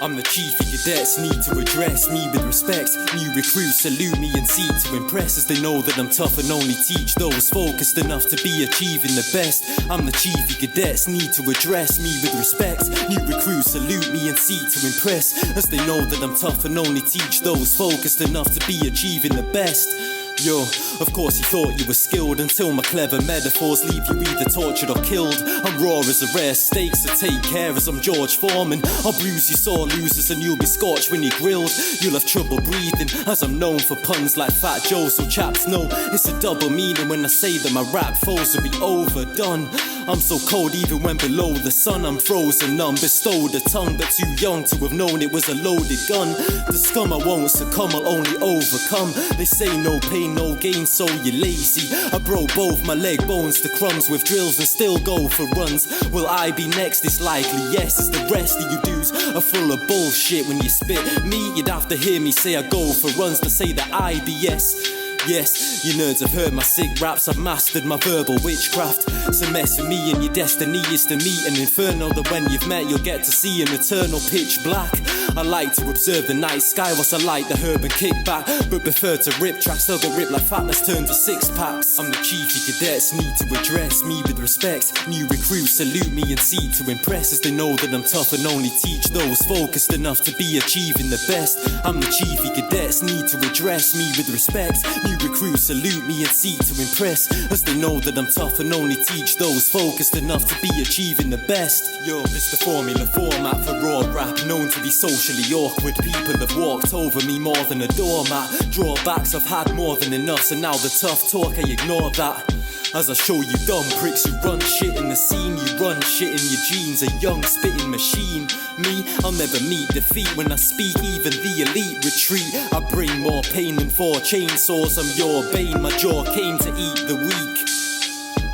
I'm the chief of cadets, need to address me with respect. New recruits salute me and seek to impress, as they know that I'm tough and only teach those focused enough to be achieving the best. I'm the chief of cadets, need to address me with respect. New recruits salute me and seek to impress, as they know that I'm tough and only teach those focused enough to be achieving the best. Yo, of course you thought you were skilled, until my clever metaphors leave you either tortured or killed. I'm raw as a rare steak, so take care as I'm George Foreman. I'll bruise you sore losers and you'll be scorched when you're grilled. You'll have trouble breathing, as I'm known for puns like Fat Joe, so chaps know it's a double meaning when I say that my rap foes will be overdone. I'm so cold even when below the sun, I'm frozen numb, bestowed a tongue but too young to have known it was a loaded gun. The scum I won't succumb, I'll only overcome. They say no pain, no gain, so you're lazy. I broke both my leg bones to crumbs with drills and still go for runs. Will I be next? It's likely yes, as the rest of you dudes are full of bullshit. When you spit me, you'd have to hear me say I go for runs to say that I be yes. Yes, you nerds have heard my sick raps, I've mastered my verbal witchcraft. So mess with me and your destiny is to meet an inferno that when you've met you'll get to see an eternal pitch black. I like to observe the night sky whilst I light the herb and kick back, but prefer to rip tracks, they'll get ripped like fat that's turned to six packs. I'm the chief of cadets, need to address me with respect. New recruits salute me and seek to impress, as they know that I'm tough and only teach those focused enough to be achieving the best. I'm the chief of cadets, need to address me with respect. New recruits salute me and seek to impress, as they know that I'm tough and only teach those focused enough to be achieving the best. Yo, it's the formula format for raw rap, known to be socially awkward. People have walked over me more than a doormat. Drawbacks, I've had more than enough, so now the tough talk, I ignore that. As I show you dumb pricks who run shit in the scene, you run shit in your genes, a young spitting machine. Me, I'll never meet defeat when I speak, even the elite retreat. I bring more pain than 4 chainsaws, I'm your bane, my jaw came to eat the weak.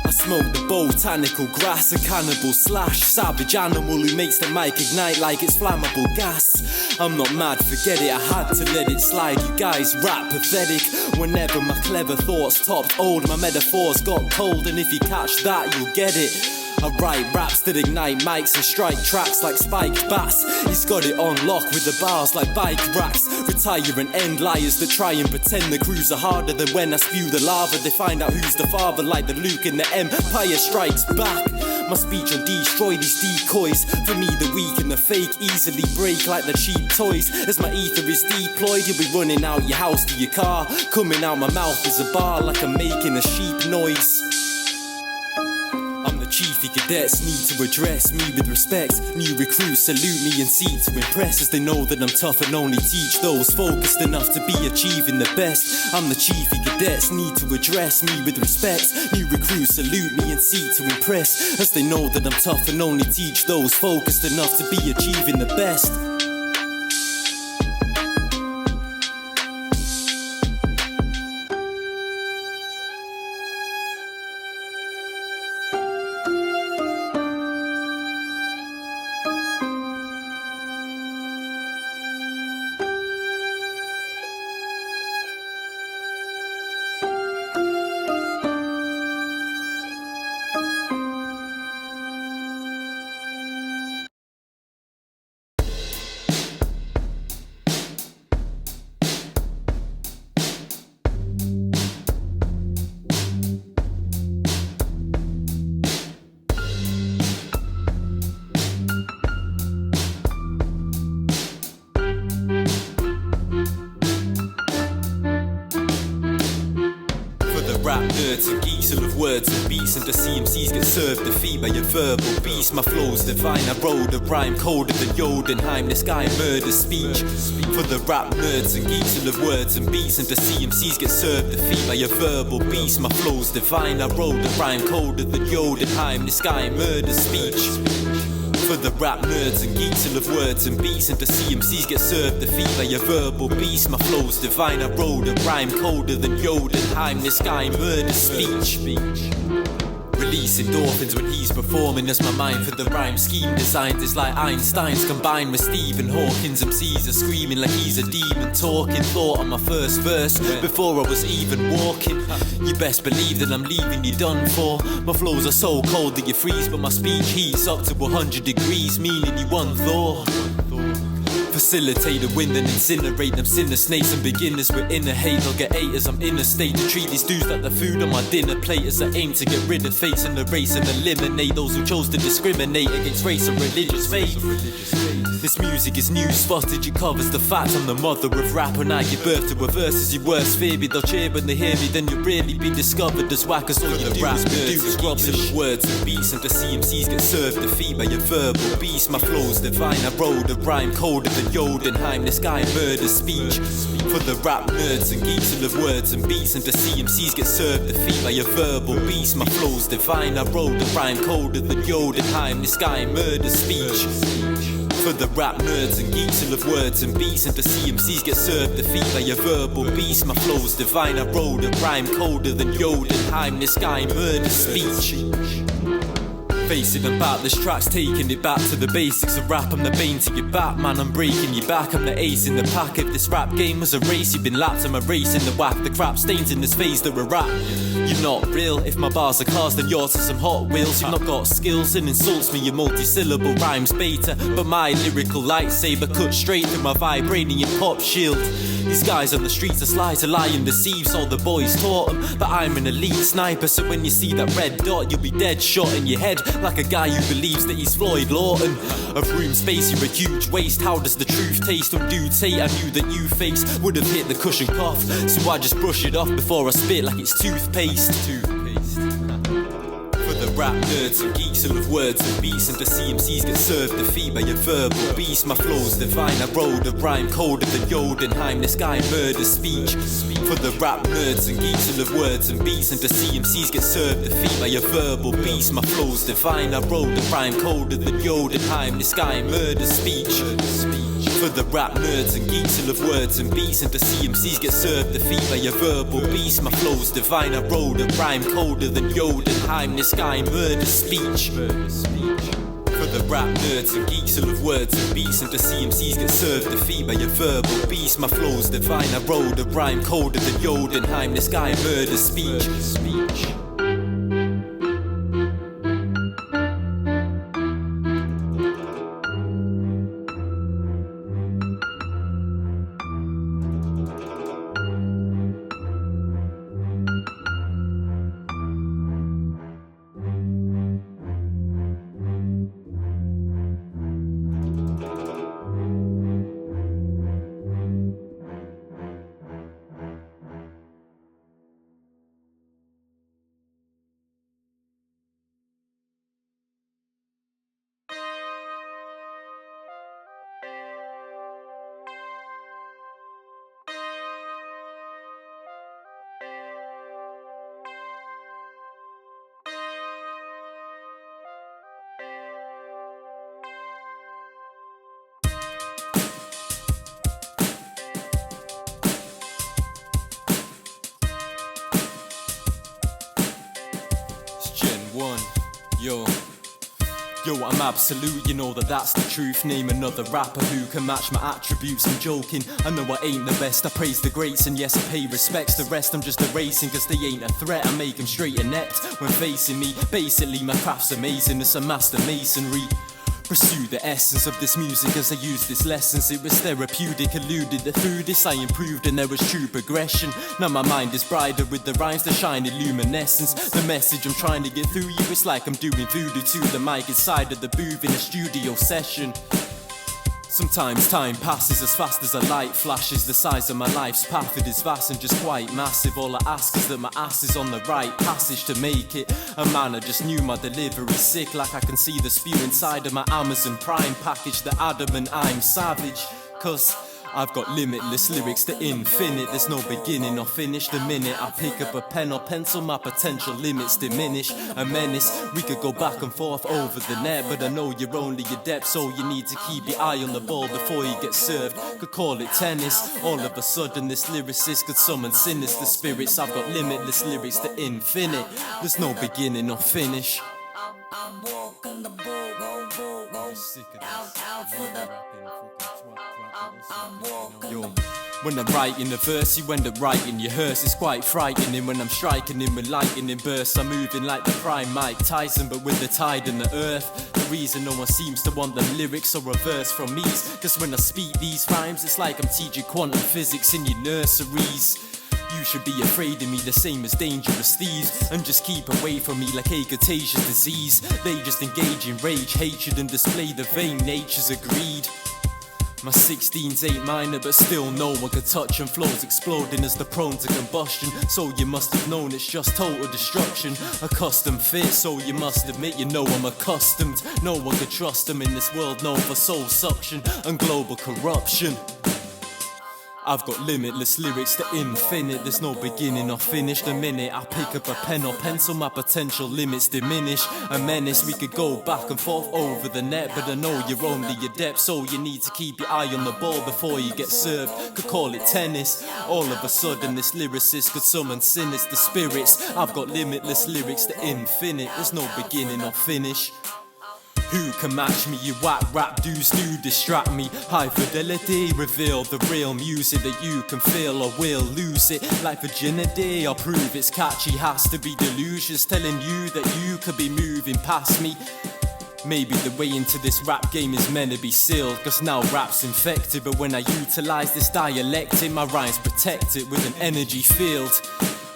I smoke the botanical grass, a cannibal slash, savage animal who makes the mic ignite like it's flammable gas. I'm not mad, forget it, I had to let it slide. You guys rap pathetic. Whenever my clever thoughts topped old, my metaphors got cold, and if you catch that, you'll get it. I write raps that ignite mics and strike tracks like spiked bats. He's got it on lock with the bars like bike racks. Retire and end liars that try and pretend the crews are harder than when I spew the lava. They find out who's the father like the Luke and the Empire Strikes Back. My speech will destroy these decoys. For me the weak and the fake easily break like the cheap toys. As my ether is deployed, you'll be running out your house to your car. Coming out my mouth is a bar like I'm making a sheep noise. Chief of cadets need to address me with respect. New recruits salute me and seek to impress, as they know that I'm tough and only teach those focused enough to be achieving the best. I'm the chief of cadets, need to address me with respect. New recruits salute me and seek to impress, as they know that I'm tough and only teach those focused enough to be achieving the best. Rap nerds and geeks full of words and beats, and the CMCs get served defeat by a verbal beast. My flow's divine, I wrote a rhyme colder than Jodenheim. This guy murders speech. For the rap nerds and geeks full of words and beats, and the CMCs get served defeat by a verbal beast. My flow's divine, I wrote a rhyme colder than Jodenheim. This guy murders speech. For the rap nerds and geeks full of words and beats, and the CMCs get served defeat by a verbal beast. My flow's divine, I wrote a rhyme colder than Jodenheim. This guy murders speech. Release endorphins when he's performing, as my mind for the rhyme scheme designed is like Einstein's combined with Stephen Hawking's. MCs are screaming like he's a demon talking. Thought on my first verse before I was even walking. You best believe that I'm leaving you done for. My flows are so cold that you freeze, but my speech heats up to 100 degrees, meaning you unthought. Facilitate the wind and incinerate them sinner snakes and beginners. We're in a hate, they'll get haters. I'm in a state to treat these dudes like the food on my dinner plate. As I aim to get rid of fates in the race and eliminate those who chose to discriminate against race and religious faith. This music is new spotted, it covers the fact I'm the mother of rap. And I give birth to a verse as your worst fear me. They'll cheer when they hear me, then you'll really be discovered as whack. As all you do is produce rubbish words and beats, and the CMCs get served defeat by your verbal beast. My flow's divine, I wrote a rhyme colder than Jodenheim. This guy murders speech for the rap nerds and geeks who love words and beats, and the CMCs get served defeat by your verbal beast. My flow's divine, I wrote a rhyme colder than Jodenheim. This guy murders speech for the rap nerds and geeks who love words and beats, and the CMCs get served defeat by your verbal beast. My flow's divine, I wrote a rhyme colder than Jodenheim. This guy murders speech. Facing about this track's taking it back to the basics of rap. I'm the bane to your back, man, I'm breaking you back. I'm the ace in the pack. If this rap game was a race, you've been lapped. I'm erasing the whack, the crap stains in this phase that we're at. You're not real. If my bars are cars, then yours are some Hot Wheels. You've not got skills and insults me, your multi-syllable rhymes beta. But my lyrical lightsaber cuts straight through my vibranium pop shield. These guys on the streets are sly to lie and deceive, so the boys taught them. But I'm an elite sniper, so when you see that red dot, you'll be dead shot in your head, like a guy who believes that he's Floyd Lawton. Of room space, you're a huge waste. How does the truth taste? When dudes hate, I knew that you face would have hit the cushion cough, so I just brush it off before I spit like it's toothpaste. The rap nerds and geeks who love words and beats, and the CMCs get served defeat by your verbal beast. My flow's divine, I wrote a rhyme colder than Jodenheim. This guy murders speech for the rap nerds and geeks who love words and beats, and the CMCs get served defeat by your verbal beast. My flow's divine, I wrote a rhyme colder than Jodenheim. This guy murders speech for the rap nerds and geeks who love words and beats, and the CMCs get served defeat by your verbal beast. My flow's divine, I wrote a rhyme colder than Jodenheim. This guy murders speech for the rap nerds and geeks who love words and beats, and the CMCs get served defeat by your verbal beast. My flow's divine, I wrote a rhyme colder than Jodenheim. This guy murders speech. Yo, I'm absolute, you know that's the truth. Name another rapper who can match my attributes. I'm joking, I know I ain't the best. I praise the greats and yes I pay respects. The rest I'm just erasing cause they ain't a threat. I make them straight inept when facing me. Basically my craft's amazing, it's a master masonry. Pursue the essence of this music as I use this lessons. It was therapeutic, alluded that through this I improved and there was true progression. Now my mind is brighter with the rhymes that shine in luminescence. The message I'm trying to get through you, it's like I'm doing voodoo to the mic inside of the booth in a studio session. Sometimes time passes as fast as a light flashes. The size of my life's path, it is vast and just quite massive. All I ask is that my ass is on the right passage to make it. And man, I just knew my delivery's sick, like I can see the spew inside of my Amazon Prime package. The adamant I'm savage, cause I've got limitless lyrics to infinite. There's no beginning or finish. The minute I pick up a pen or pencil, my potential limits diminish. A menace, we could go back and forth over the net, but I know you're only adept, so you need to keep your eye on the ball before you get served. Could call it tennis. All of a sudden this lyricist could summon sinister spirits. I've got limitless lyrics to infinite. There's no beginning or finish. I'm walking the boardwalk, Yo, when I'm writing a verse, you end up writing your hearse. It's quite frightening when I'm striking in with lightning bursts. I'm moving like the prime Mike Tyson, but with the tide and the earth. The reason no one seems to want the lyrics or a verse from me's, cause when I speak these rhymes, it's like I'm teaching quantum physics in your nurseries. You should be afraid of me, the same as dangerous thieves, and just keep away from me like acatasia disease. They just engage in rage, hatred, and display the vain natures of greed. My 16s ain't minor, but still no one could touch them. Flows exploding as they're prone to combustion. So you must have known it's just total destruction. A custom fit, so you must admit you know I'm accustomed. No one could trust them in this world known for soul suction and global corruption. I've got limitless lyrics to infinite. There's no beginning or finish. The minute I pick up a pen or pencil, my potential limits diminish. A menace, we could go back and forth over the net, but I know you're only adept, so you need to keep your eye on the ball before you get served. Could call it tennis. All of a sudden this lyricist could summon sinister spirits. I've got limitless lyrics to infinite. There's no beginning or finish. Who can match me? You whack rap dudes do distract me. High fidelity reveal the real music that you can feel or will lose it. Like virginity, I'll prove it's catchy. Has to be delusions telling you that you could be moving past me. Maybe the way into this rap game is meant to be sealed, cause now rap's infected. But when I utilize this dialectic, my rhymes protect it with an energy field.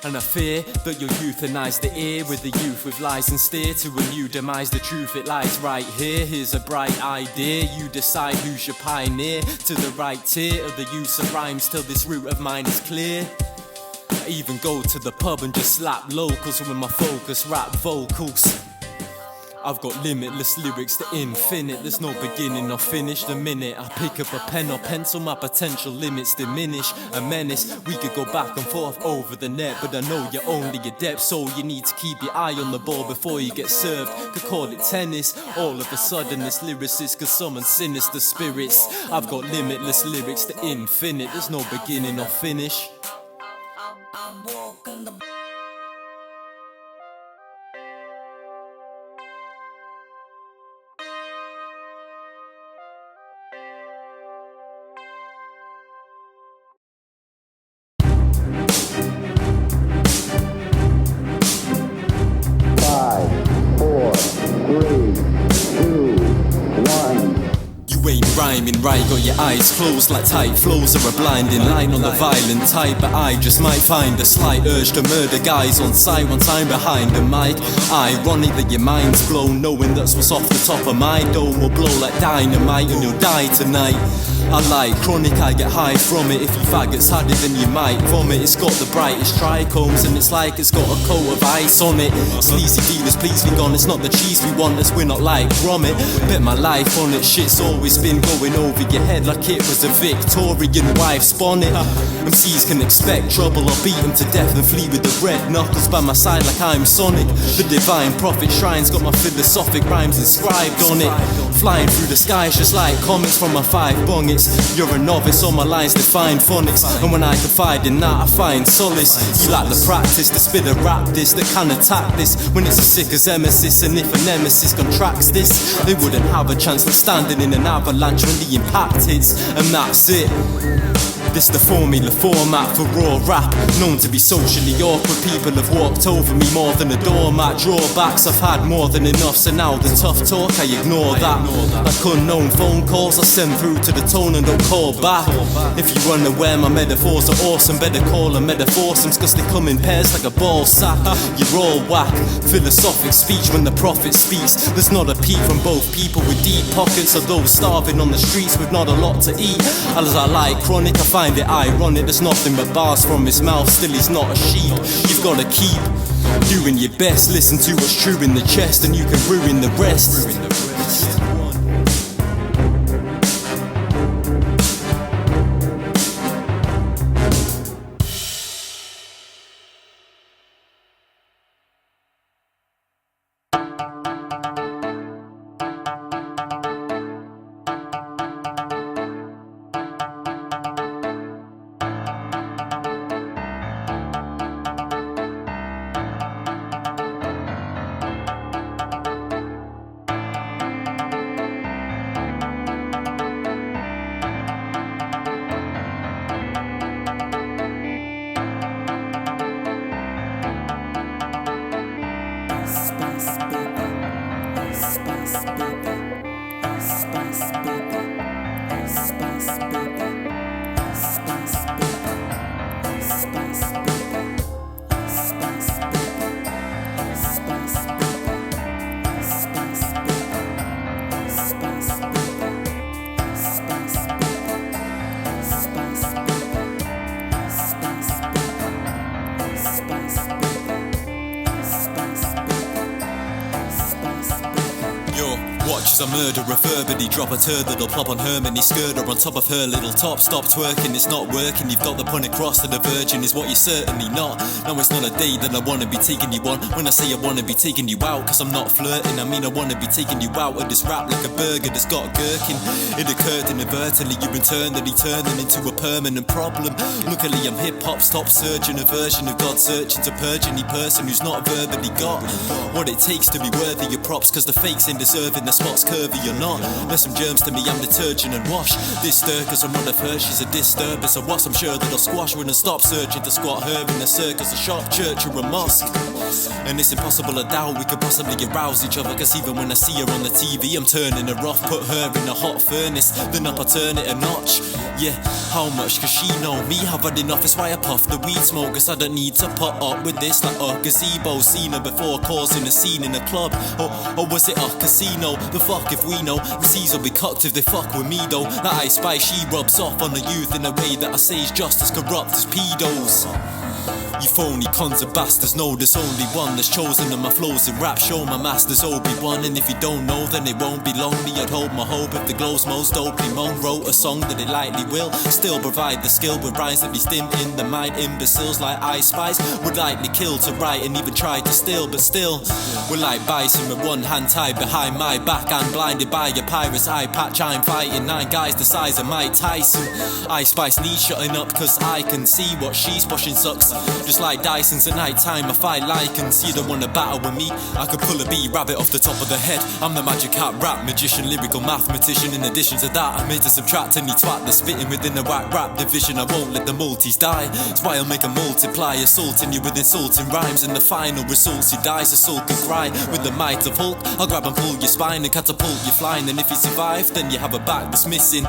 And I fear that you'll euthanize the ear with the youth with lies and steer to a new demise. The truth, it lies right here. Here's a bright idea. You decide who's your pioneer. To the right tier of the use of rhymes till this route of mine is clear. I even go to the pub and just slap locals with my focus rap vocals. I've got limitless lyrics to infinite. There's no beginning or finish. The minute I pick up a pen or pencil, my potential limits diminish. A menace, we could go back and forth over the net, but I know you're only adept, so you need to keep your eye on the ball before you get served. Could call it tennis. All of a sudden this lyricist could summon sinister spirits. I've got limitless lyrics to infinite. There's no beginning or finish. I'm walking the rhyming right, got your eyes closed like tight flows are a blinding line on the violent type. But I just might find a slight urge to murder guys on sight once I'm behind the mic. Ironic that your mind's blown, knowing that's what's off the top of my dome will blow like dynamite and you'll die tonight. I like chronic, I get high from it. If you faggots had it then you might vomit. It's got the brightest trichomes and it's like it's got a coat of ice on it. Sleazy dealers, please be gone, it's not the cheese we want, as we're not like Gromit. Bet my life on it, shit's always been going over your head like it was a Victorian wife's bonnet. MCs can expect trouble, I'll beat them to death and flee with the red knuckles by my side like I'm Sonic. The divine prophet shrine's got my philosophic rhymes inscribed on it. Flying through the skies just like comets from my 5 bongets. You're a novice, all my lines define phonics, and when I confide in that I find solace. You lack the practice to spit a rap this that can attack this when it's as sick as emesis. And if a nemesis contracts this, they wouldn't have a chance of standing in an avalanche when the impact hits, and that's it. This the formula format for raw rap, known to be socially awkward. People have walked over me more than a doormat. Drawbacks, I've had more than enough, so now the tough talk, I ignore that. Like unknown phone calls, I send through to the tone and don't call back. If you're unaware, my metaphors are awesome, better call them metaphorsums, cause they come in pairs like a ball sack. You're all whack, philosophic speech when the prophet speaks. There's not a peep from both people with deep pockets or those starving on the streets with not a lot to eat. As I like chronic, I find it ironic, there's nothing but bars from his mouth, still he's not a sheep. You've gotta keep doing your best, listen to what's true in the chest and you can ruin the rest. Watch as I murder a verbally drop a turd that'll plop on her mini skirt or on top of her little top. Stop twerking, it's not working. You've got the point across that a virgin is what you're certainly not. No, it's not a day that I wanna be taking you on. When I say I wanna be taking you out, cause I'm not flirting, I mean I wanna be taking you out of this rap like a burger that's got gherkin. It occurred inadvertently, you internally turning into a permanent problem. Luckily I'm hip-hop, stop searching a version of God, searching to purge any person who's not verbally got what it takes to be worthy of props, cause the fakes ain't deserving the spots curvy or not. There's some germs to me, I'm detergent and wash. This stir cause I'm one of her, she's a disturbance. So what's I'm sure that I'll squash when I stop searching to squat her in a circus, a shop, church or a mosque. And it's impossible I doubt we could possibly arouse each other, cause even when I see her on the TV I'm turning her off, put her in a hot furnace, then up I turn it a notch. Yeah, how much cause she know me, I've had enough, it's why I puff the weed smoke, cause I don't need to put up with this like a gazebo. Seen her before causing a scene in a club, or was it a casino? The fuck if we know, the seas will be cocked if they fuck with me though. That ice spice she rubs off on the youth in a way that I say is just as corrupt as pedos. You phony cons and bastards know there's only one that's chosen, and my flows in rap show my master's Obi-Wan. And if you don't know then it won't be long, me I'd hold my hope if the glow's most dopey. Mon wrote a song that it likely will still provide the skill with rhymes that be stim in the mind. Imbeciles like Ice Spice would likely kill to write and even try to steal, but still we're like bison with one hand tied behind my back. I'm blinded by a pirate's eye patch, I'm fighting 9 guys the size of Mike Tyson. Ice Spice needs shutting up cause I can see what she's pushing sucks. Just like Dyson's at night time, I fight lichens. You don't wanna battle with me, I could pull a bee rabbit off the top of the head. I'm the magic cat rap magician, lyrical mathematician. In addition to that, I made a subtract any twat that's spitting within the whack rap division. I won't let the multis die, that's why I'll make a multiply, assaulting you with insulting rhymes. And the final results, you die, so sulk and cry. With the might of Hulk, I'll grab and pull your spine and catapult you flying. And if you survive, then you have a back that's missing.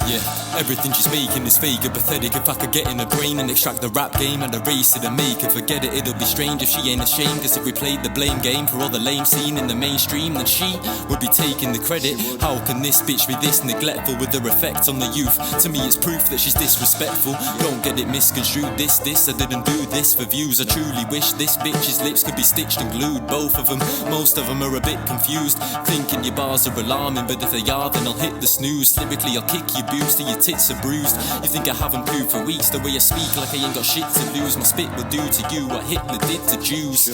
Yeah, everything she's making is fake and pathetic. If I could get in her brain and extract the rap game and erase it and make it, forget it, it'll be strange if she ain't ashamed. Cause if we played the blame game for all the lame seen in the mainstream, then she would be taking the credit. How can this bitch be this neglectful with her effect on the youth? To me it's proof that she's disrespectful. Don't get it misconstrued, this, I didn't do this for views. I truly wish this bitch's lips could be stitched and glued, both of them. Most of them are a bit confused, thinking your bars are alarming, but if they are then I'll hit the snooze. Lyrically I'll kick your boots till your tits are bruised. You think I haven't proved for weeks the way I speak like I ain't got shit to lose. My spit will do to you what Hitler did to Jews.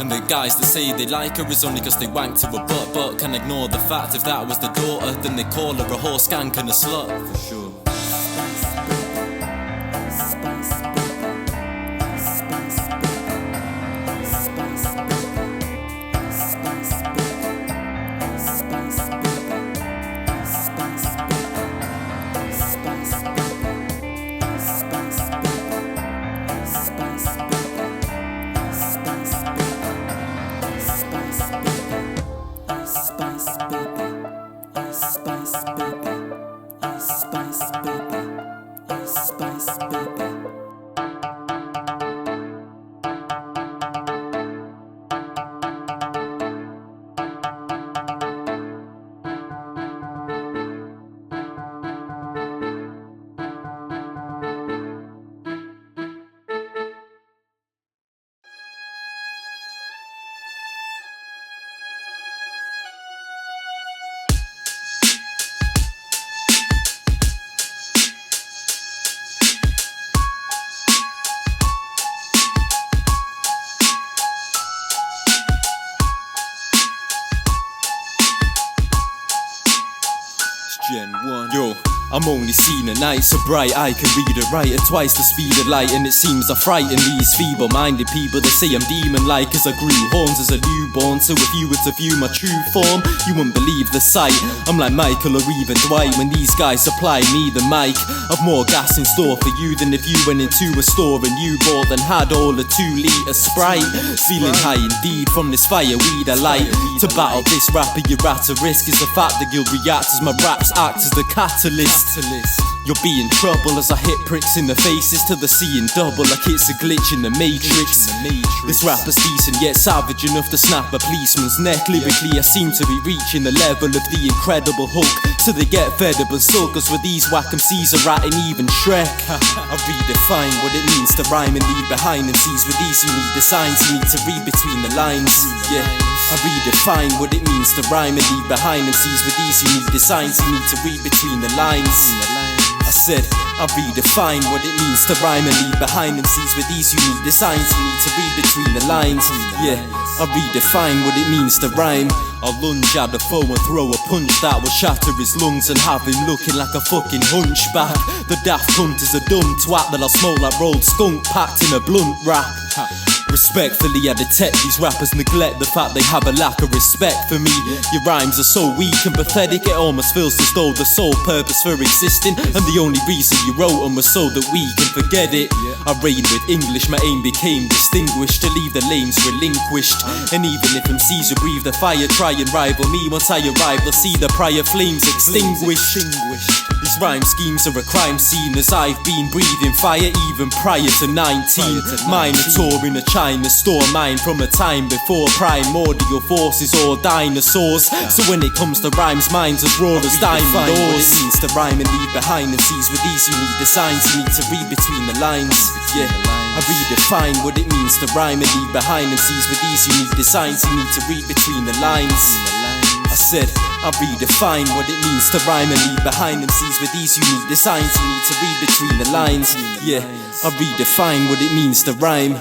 And the guys that say they like her is only cause they wanked to a butt, but can ignore the fact if that was the daughter then they call her a whore, skank and a slut. For sure. Gen 1. Yo, I'm only seeing a night so bright I can read or write at twice the speed of light. And it seems I frighten these feeble-minded people. They say I'm demon-like as I grew horns as a newborn. So if you were to view my true form, you wouldn't believe the sight. I'm like Michael or even Dwight when these guys supply me the mic. I've more gas in store for you than if you went into a store and you bought and had all a 2-litre Sprite. Feeling high indeed from this fireweed I light. To battle this rapper you're at a risk is the fact that you'll react as my raps act as the catalyst. You'll be in trouble as I hit pricks in the faces till the seeing double like it's a glitch in the matrix. This rapper's decent yet savage enough to snap a policeman's neck. Lyrically I seem to be reaching the level of the Incredible Hulk, so they get fed up and sulk. Cause with these whack MCs are ratting even Shrek. I redefine what it means to rhyme and leave behind MCs. With these you need the signs, you need to read between the lines. Yeah, I redefine what it means to rhyme and leave behind MCs. With these you need the signs, you need to read between the lines. I said, I redefine what it means to rhyme and leave behind MCs. With these you need the signs, you need to read between the lines. Yeah, I redefine what it means to rhyme. I'll lunge at the foe and throw a punch that will shatter his lungs and have him looking like a fucking hunchback. The daft cunt is a dumb twat that I'll smoke like rolled skunk packed in a blunt wrap. Respectfully I detect these rappers neglect the fact they have a lack of respect for me. Your rhymes are so weak and pathetic it almost feels as though the sole purpose for existing and the only reason you wrote them was so that we can forget it. I reign with English, my aim became distinguished to leave the lames relinquished. And even if MCs who breathe the fire try and rival me, once I arrive they'll see the prior flames extinguished. These rhyme schemes are a crime scene as I've been breathing fire even prior to 19. Mine a tour in a China store, mine from a time before primordial forces or dinosaurs. So when it comes to rhymes, mine's as raw as diamond ores. What it means to rhyme and leave behind MCs. With these you need the signs, you need to read between the lines. Yeah, I redefine what it means to rhyme and leave behind MCs. With these you need the signs, you need to read between the lines. I said, I redefine what it means to rhyme and leave behind MCs. With these you need the signs, you need to read between the lines. Yeah, I redefine what it means to rhyme.